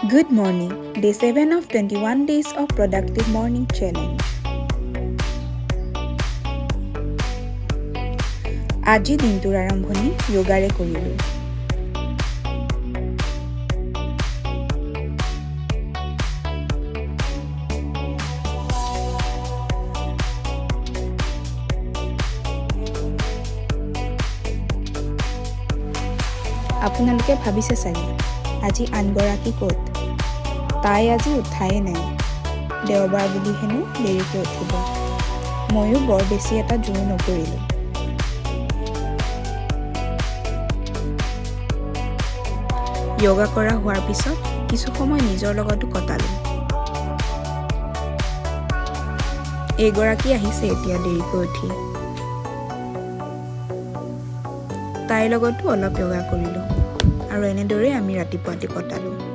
Good morning, day 7 of 21 days of productive morning challenge. আজি দিনটোৰ আৰম্ভণি যোগাৰে কৰিলোঁ। আপোনালোকে ভাবিছে চাগে আজি আনগৰাকী ক'ত? তাই আজি উঠাই নাই। দেওবাৰ বুলি হেনো দেৰিকৈ উঠিব। ময়ো বৰ বেছি এটা জোৰ নকৰিলোঁ। য়োগা কৰা হোৱাৰ পিছত কিছু সময় নিজৰ লগতো কটালোঁ। এইগৰাকী আহিছে এতিয়া দেৰিকৈ উঠি। তাইৰ লগতো অলপ য়োগা কৰিলোঁ আৰু এনেদৰেই আমি ৰাতিপুৱাটি কটালোঁ।